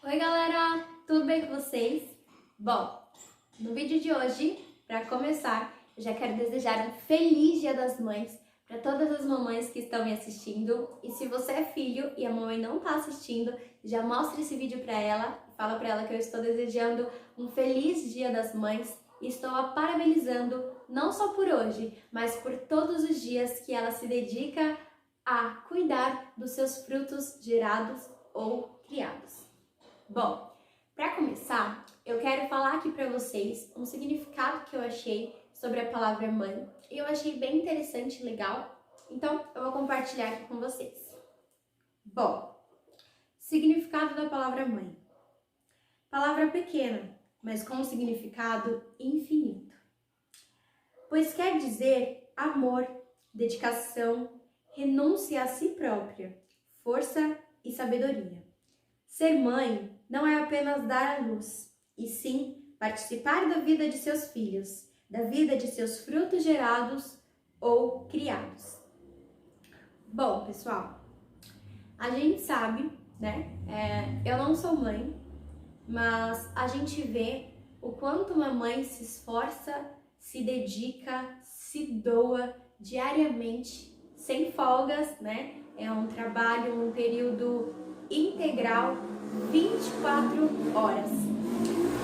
Oi galera, tudo bem com vocês? Bom, no vídeo de hoje, para começar, eu já quero desejar um feliz Dia das Mães para todas as mamães que estão me assistindo. E se você é filho e a mamãe não está assistindo, já mostra esse vídeo para ela e fala para ela que eu estou desejando um feliz Dia das Mães e estou a parabenizando não só por hoje, mas por todos os dias que ela se dedica a cuidar dos seus frutos gerados ou criados. Bom, para começar, eu quero falar aqui para vocês um significado que eu achei sobre a palavra mãe e eu achei bem interessante e legal, então eu vou compartilhar aqui com vocês. Bom, significado da palavra mãe. Palavra pequena, mas com um significado infinito. Pois quer dizer amor, dedicação, renúncia a si própria, força e sabedoria. Ser mãe não é apenas dar à luz, e sim participar da vida de seus filhos, da vida de seus frutos gerados ou criados. Bom, pessoal, a gente sabe, né? Eu não sou mãe, mas a gente vê o quanto uma mãe se esforça, se dedica, se doa diariamente, sem folgas, né? É um trabalho, um período integral, 24 horas.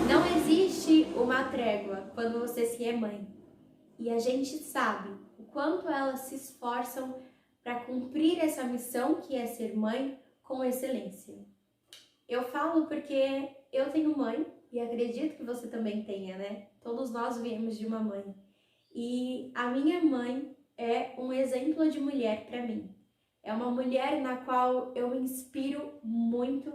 Não existe uma trégua quando você se é mãe. E a gente sabe o quanto elas se esforçam para cumprir essa missão que é ser mãe com excelência. Eu falo porque eu tenho mãe e acredito que você também tenha, né? Todos nós viemos de uma mãe. E a minha mãe é um exemplo de mulher para mim. É uma mulher na qual eu me inspiro muito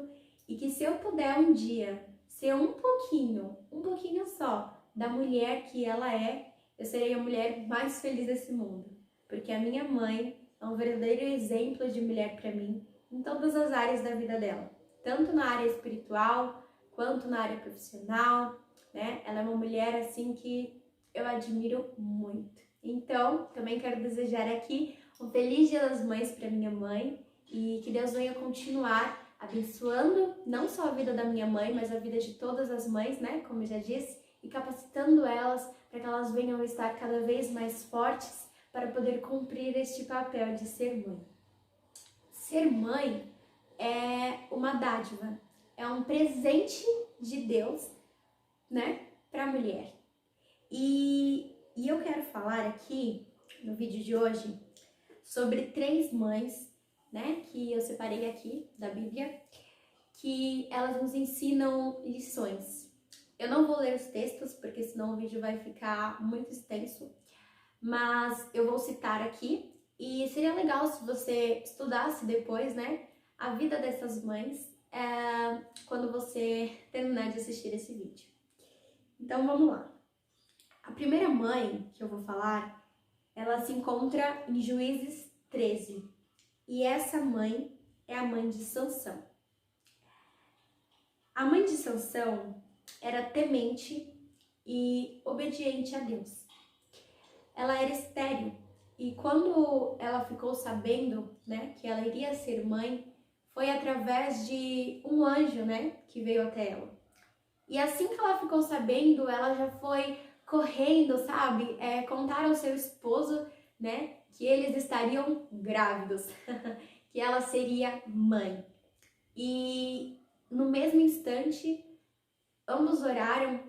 e que se eu puder um dia ser um pouquinho só da mulher que ela é, eu serei a mulher mais feliz desse mundo. Porque a minha mãe é um verdadeiro exemplo de mulher para mim em todas as áreas da vida dela. Tanto na área espiritual, quanto na área profissional, né? Ela é uma mulher assim que eu admiro muito. Então, também quero desejar aqui um feliz Dia das Mães para minha mãe e que Deus venha continuar abençoando não só a vida da minha mãe, mas a vida de todas as mães, né? Como eu já disse, e capacitando elas para que elas venham estar cada vez mais fortes para poder cumprir este papel de ser mãe. Ser mãe é uma dádiva, é um presente de Deus, né, para a mulher. E eu quero falar aqui no vídeo de hoje sobre 3 mães, né, que eu separei aqui da Bíblia, que elas nos ensinam lições. Eu não vou ler os textos, porque senão o vídeo vai ficar muito extenso, mas eu vou citar aqui e seria legal se você estudasse depois, né, a vida dessas mães quando você terminar de assistir esse vídeo. Então vamos lá. A primeira mãe que eu vou falar, ela se encontra em Juízes 13. E essa mãe é a mãe de Sansão. A mãe de Sansão era temente e obediente a Deus. Ela era estéril e quando ela ficou sabendo, né, que ela iria ser mãe, foi através de um anjo, né, que veio até ela. E assim que ela ficou sabendo, ela já foi correndo, sabe, contar ao seu esposo, né, que eles estariam grávidos, que ela seria mãe. E no mesmo instante, ambos oraram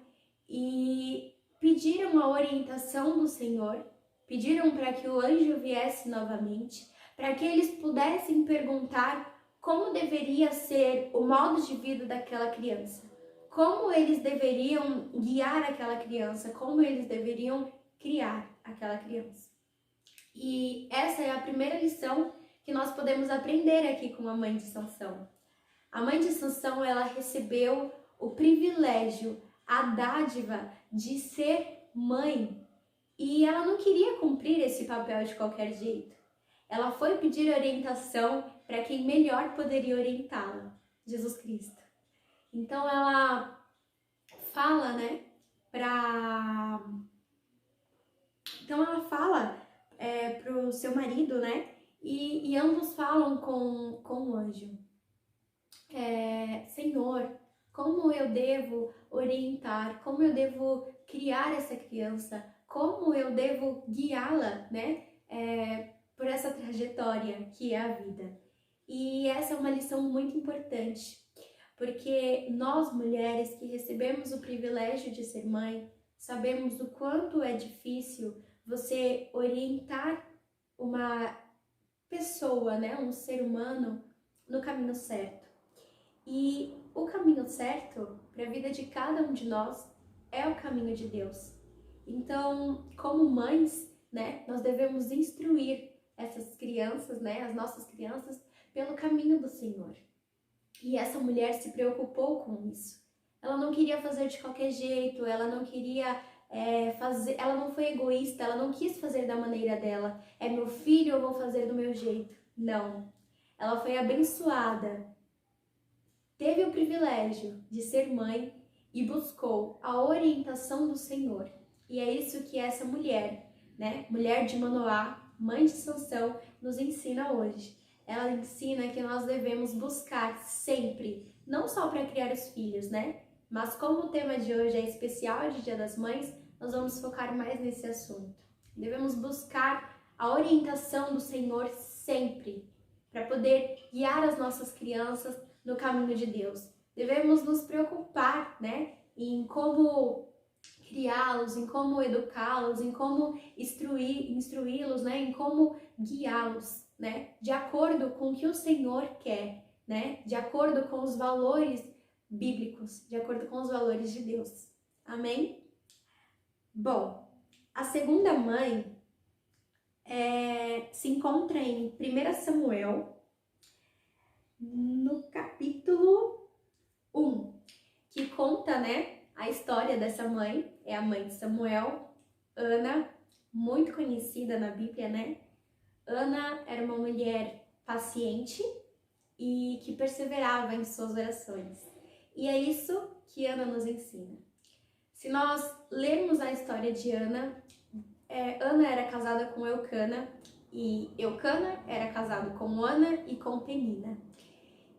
e pediram a orientação do Senhor, pediram para que o anjo viesse novamente, para que eles pudessem perguntar como deveria ser o modo de vida daquela criança, como eles deveriam guiar aquela criança, como eles deveriam criar aquela criança. E essa é a primeira lição que nós podemos aprender aqui com a mãe de Sansão. A mãe de Sansão, ela recebeu o privilégio, a dádiva de ser mãe. E ela não queria cumprir esse papel de qualquer jeito. Ela foi pedir orientação para quem melhor poderia orientá-la, Jesus Cristo. Então ela fala, né, Então ela fala pro seu marido, né, e ambos falam com o anjo. Senhor, como eu devo orientar, como eu devo criar essa criança, como eu devo guiá-la, né, por essa trajetória que é a vida. E essa é uma lição muito importante, porque nós mulheres que recebemos o privilégio de ser mãe, sabemos o quanto é difícil você orientar uma pessoa, né, um ser humano no caminho certo. E o caminho certo para a vida de cada um de nós é o caminho de Deus. Então, como mães, né, nós devemos instruir essas crianças, né, as nossas crianças, pelo caminho do Senhor. E essa mulher se preocupou com isso. Ela não queria fazer de qualquer jeito, ela não queria fazer, ela não foi egoísta, ela não quis fazer da maneira dela. É meu filho, eu vou fazer do meu jeito. Não. Ela foi abençoada, teve o privilégio de ser mãe e buscou a orientação do Senhor. E é isso que essa mulher, né, mulher de Manoá, mãe de Sansão, nos ensina hoje. Ela ensina que nós devemos buscar sempre, não só para criar os filhos, né? Mas como o tema de hoje é especial de Dia das Mães, nós vamos focar mais nesse assunto. Devemos buscar a orientação do Senhor sempre, para poder guiar as nossas crianças no caminho de Deus. Devemos nos preocupar, né, em como criá-los, em como educá-los, em como instruí-los, né, em como guiá-los, né, de acordo com o que o Senhor quer, né, de acordo com os valores bíblicos, de acordo com os valores de Deus. Amém? Bom, a segunda mãe se encontra em 1 Samuel, no capítulo 1, que conta, né, a história dessa mãe. É a mãe de Samuel, Ana, muito conhecida na Bíblia, né? Ana era uma mulher paciente e que perseverava em suas orações. E é isso que Ana nos ensina. Se nós lermos a história de Ana, Ana era casada com Eucana e Eucana era casado com Ana e com Penina.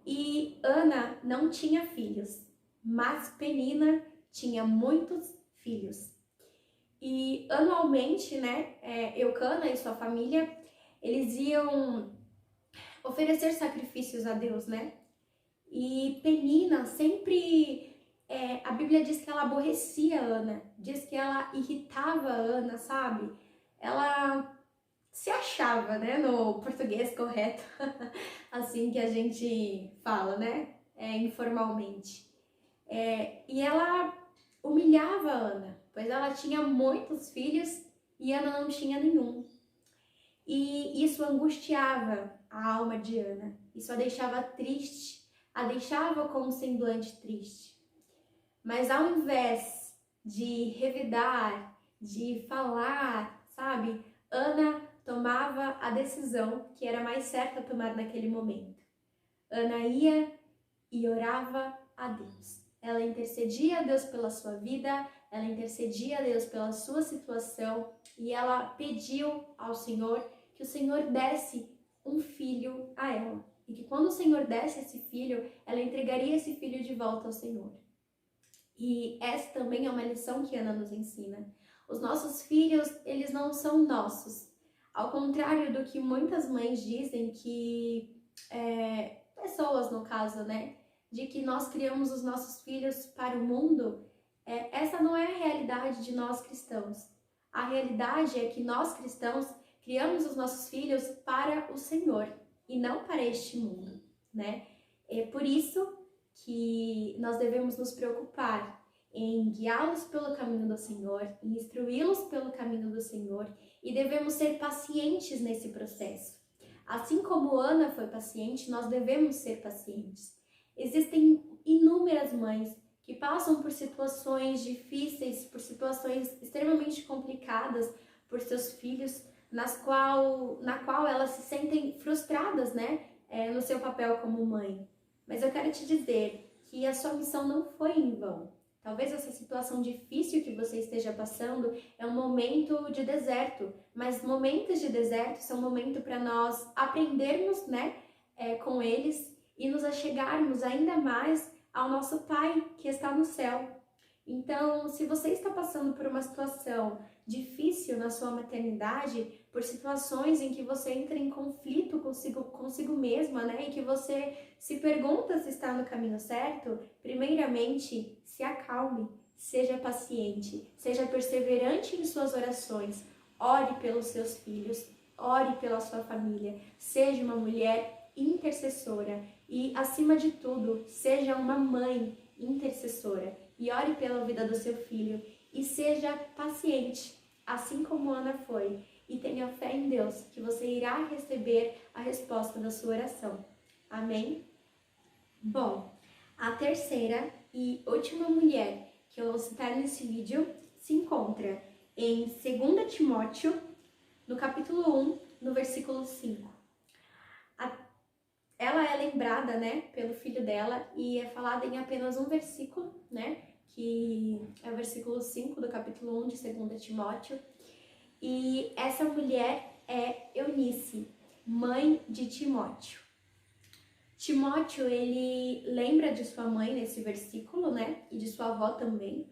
E Ana não tinha filhos, mas Penina tinha muitos filhos. E anualmente, né, Eucana e sua família, eles iam oferecer sacrifícios a Deus, né? E Penina sempre, a Bíblia diz que ela aborrecia Ana, diz que ela irritava Ana, sabe? Ela se achava, né, no português correto, assim que a gente fala, né, informalmente. E ela humilhava Ana, pois ela tinha muitos filhos e Ana não tinha nenhum. E isso angustiava a alma de Ana, isso a deixava triste, a deixava com um semblante triste. Mas ao invés de revidar, de falar, sabe, Ana tomava a decisão que era mais certa tomar naquele momento. Ana ia e orava a Deus. Ela intercedia a Deus pela sua vida, ela intercedia a Deus pela sua situação e ela pediu ao Senhor que o Senhor desse um filho a ela. E que quando o Senhor desse esse filho, ela entregaria esse filho de volta ao Senhor. E essa também é uma lição que Ana nos ensina. Os nossos filhos, eles não são nossos. Ao contrário do que muitas mães dizem que, pessoas no caso, né, de que nós criamos os nossos filhos para o mundo, essa não é a realidade de nós cristãos. A realidade é que nós cristãos criamos os nossos filhos para o Senhor e não para este mundo, né? É por isso que nós devemos nos preocupar em guiá-los pelo caminho do Senhor, em instruí-los pelo caminho do Senhor e devemos ser pacientes nesse processo. Assim como Ana foi paciente, nós devemos ser pacientes. Existem inúmeras mães que passam por situações difíceis, por situações extremamente complicadas por seus filhos, na qual elas se sentem frustradas, né, no seu papel como mãe. Mas eu quero te dizer que a sua missão não foi em vão. Talvez essa situação difícil que você esteja passando é um momento de deserto, mas momentos de deserto são momento para nós aprendermos, né, com eles e nos achegarmos ainda mais ao nosso Pai que está no céu. Então, se você está passando por uma situação difícil na sua maternidade, por situações em que você entra em conflito consigo mesma, né? E que você se pergunta se está no caminho certo, primeiramente, se acalme, seja paciente, seja perseverante em suas orações, ore pelos seus filhos, ore pela sua família, seja uma mulher intercessora e, acima de tudo, seja uma mãe intercessora e ore pela vida do seu filho e seja paciente, assim como Ana foi, e tenha fé em Deus que você irá receber a resposta da sua oração. Amém? Bom, a terceira e última mulher que eu vou citar nesse vídeo se encontra em 2 Timóteo, no capítulo 1, no versículo 5. Ela é lembrada, né, pelo filho dela e é falada em apenas um versículo, né, que é o versículo 5 do capítulo 1 de 2 Timóteo. E essa mulher é Eunice, mãe de Timóteo. Timóteo, ele lembra de sua mãe nesse versículo, né, e de sua avó também,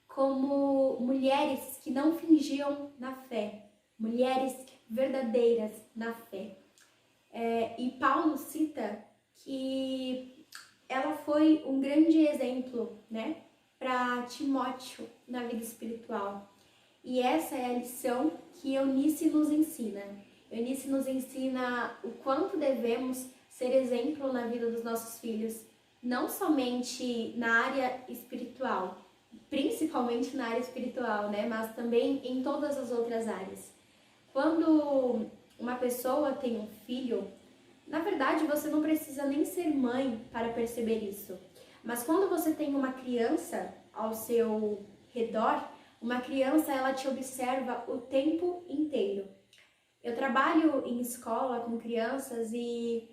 como mulheres que não fingiam na fé, mulheres verdadeiras na fé. E Paulo cita que ela foi um grande exemplo, né, para Timóteo na vida espiritual. E essa é a lição que Eunice nos ensina. Eunice nos ensina o quanto devemos ser exemplo na vida dos nossos filhos, não somente na área espiritual, principalmente na área espiritual, né, mas também em todas as outras áreas. Quando uma pessoa tem um filho, na verdade você não precisa nem ser mãe para perceber isso. Mas quando você tem uma criança ao seu redor, uma criança, ela te observa o tempo inteiro. Eu trabalho em escola com crianças e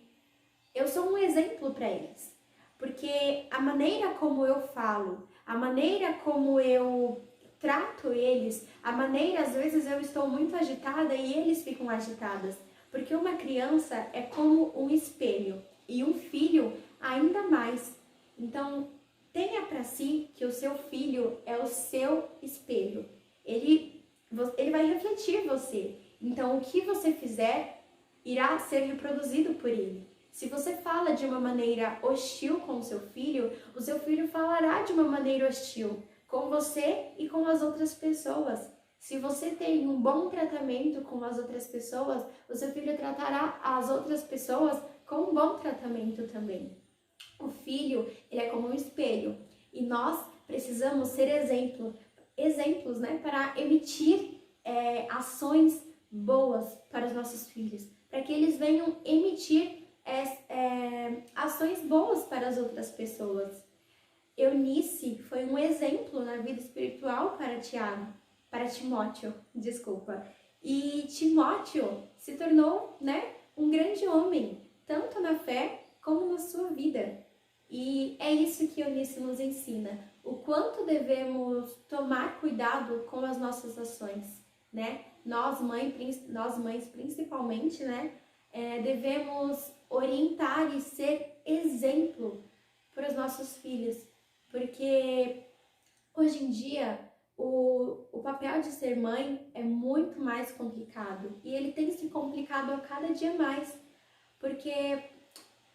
eu sou um exemplo para eles. Porque a maneira como eu falo, a maneira como eu trato eles, a maneira, às vezes eu estou muito agitada e eles ficam agitados. Porque uma criança é como um espelho e um filho ainda mais. Então, tenha para si que o seu filho é o seu espelho. Ele vai refletir você. Então, o que você fizer irá ser reproduzido por ele. Se você fala de uma maneira hostil com o seu filho falará de uma maneira hostil com você e com as outras pessoas. Se você tem um bom tratamento com as outras pessoas, o seu filho tratará as outras pessoas com um bom tratamento também. O filho, ele é como um espelho e nós precisamos ser exemplos, né, para emitir ações boas para os nossos filhos, para que eles venham emitir ações boas para as outras pessoas. Eunice foi um exemplo na vida espiritual para Timóteo, E Timóteo se tornou, né, um grande homem, tanto na fé como na sua vida. E é isso que Eunice nos ensina, o quanto devemos tomar cuidado com as nossas ações, né? Nós mães principalmente, né, devemos orientar e ser exemplo para os nossos filhos, porque hoje em dia o papel de ser mãe é muito mais complicado e ele tem se complicado a cada dia mais, porque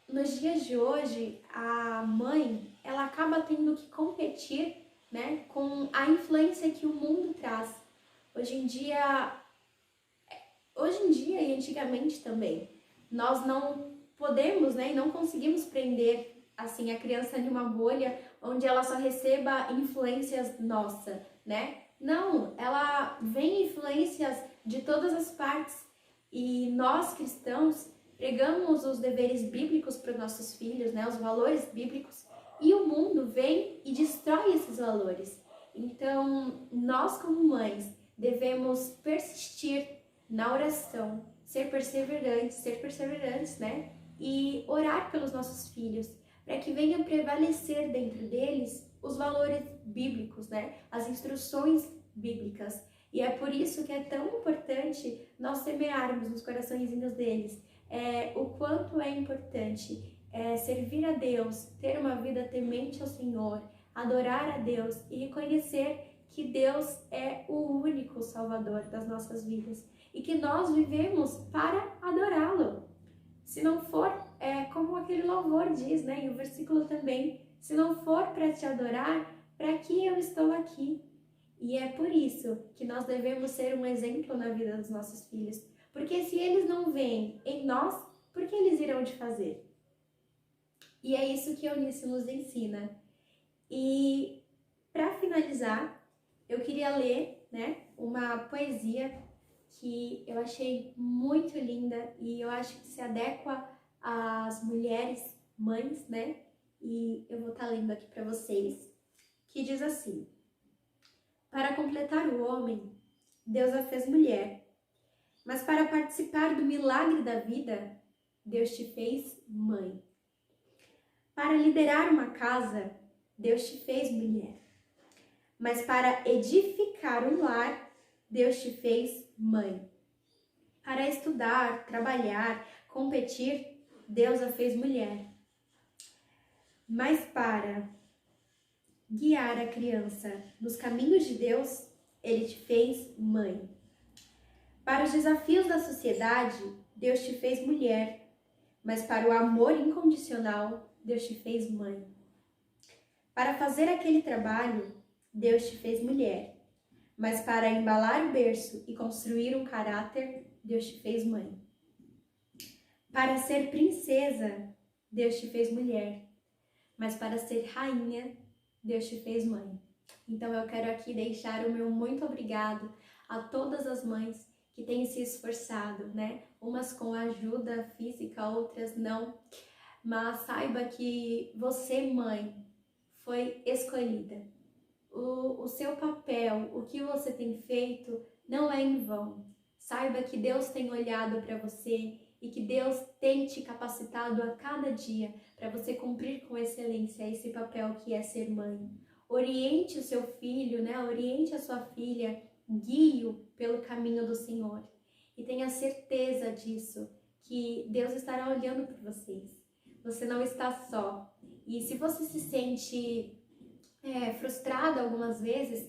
nos dias de hoje a mãe ela acaba tendo que competir, né, com a influência que o mundo traz. Hoje em dia e antigamente também, nós não podemos, né, e não conseguimos prender assim a criança em uma bolha onde ela só receba influências nossas, né? Não, ela vem influências de todas as partes e nós cristãos pregamos os deveres bíblicos para os nossos filhos, né, os valores bíblicos, e o mundo vem e destrói esses valores. Então, nós como mães devemos persistir na oração, ser perseverantes, né, e orar pelos nossos filhos, para que venha prevalecer dentro deles os valores bíblicos, né, as instruções bíblicas. E é por isso que é tão importante nós semearmos nos coraçõezinhos deles o quanto é importante servir a Deus, ter uma vida temente ao Senhor, adorar a Deus e reconhecer que Deus é o único Salvador das nossas vidas e que nós vivemos para adorá-lo. Se não for, como aquele louvor diz, né? E o versículo também, se não for para te adorar, para que eu estou aqui? E é por isso que nós devemos ser um exemplo na vida dos nossos filhos. Porque se eles não veem em nós, por que eles irão te fazer? E é isso que a Eunice nos ensina. E para finalizar, eu queria ler, né, uma poesia que eu achei muito linda e eu acho que se adequa às mulheres mães, né? E eu vou estar lendo aqui para vocês, que diz assim: para completar o homem, Deus a fez mulher, mas para participar do milagre da vida, Deus te fez mãe. Para liderar uma casa, Deus te fez mulher, mas para edificar um lar, Deus te fez mãe. Para estudar, trabalhar, competir, Deus a fez mulher. Mas para guiar a criança nos caminhos de Deus, Ele te fez mãe. Para os desafios da sociedade, Deus te fez mulher. Mas para o amor incondicional, Deus te fez mãe. Para fazer aquele trabalho, Deus te fez mulher. Mas para embalar o berço e construir um caráter, Deus te fez mãe. Para ser princesa, Deus te fez mulher. Mas para ser rainha, Deus te fez mãe. Então eu quero aqui deixar o meu muito obrigado a todas as mães que têm se esforçado, né? Umas com ajuda física, outras não. Mas saiba que você, mãe, foi escolhida. O seu papel, o que você tem feito, não é em vão. Saiba que Deus tem olhado para você e que Deus tem te capacitado a cada dia para você cumprir com excelência esse papel que é ser mãe. Oriente o seu filho, né? Oriente a sua filha, guie-o pelo caminho do Senhor. E tenha certeza disso, que Deus estará olhando por vocês. Você não está só. E se você se sente frustrada algumas vezes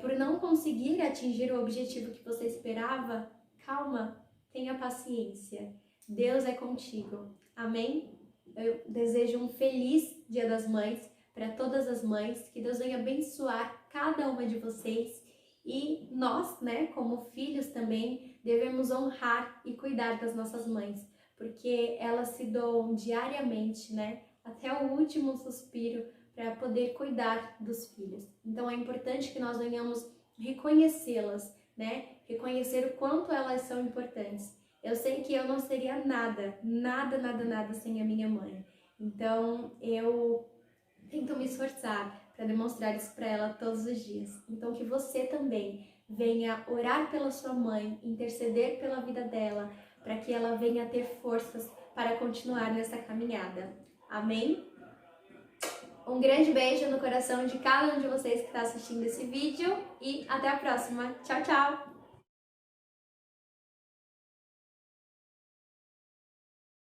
por não conseguir atingir o objetivo que você esperava, calma, tenha paciência. Deus é contigo. Amém? Eu desejo um feliz Dia das Mães para todas as mães, que Deus venha abençoar cada uma de vocês e nós, né, como filhos também, devemos honrar e cuidar das nossas mães, porque elas se doam diariamente, né, até o último suspiro para poder cuidar dos filhos. Então é importante que nós venhamos reconhecê-las, né, reconhecer o quanto elas são importantes. Eu sei que eu não seria nada sem a minha mãe. Então eu tento me esforçar para demonstrar isso para ela todos os dias. Então que você também venha orar pela sua mãe, interceder pela vida dela, para que ela venha ter forças para continuar nessa caminhada. Amém? Um grande beijo no coração de cada um de vocês que está assistindo esse vídeo e até a próxima. Tchau, tchau!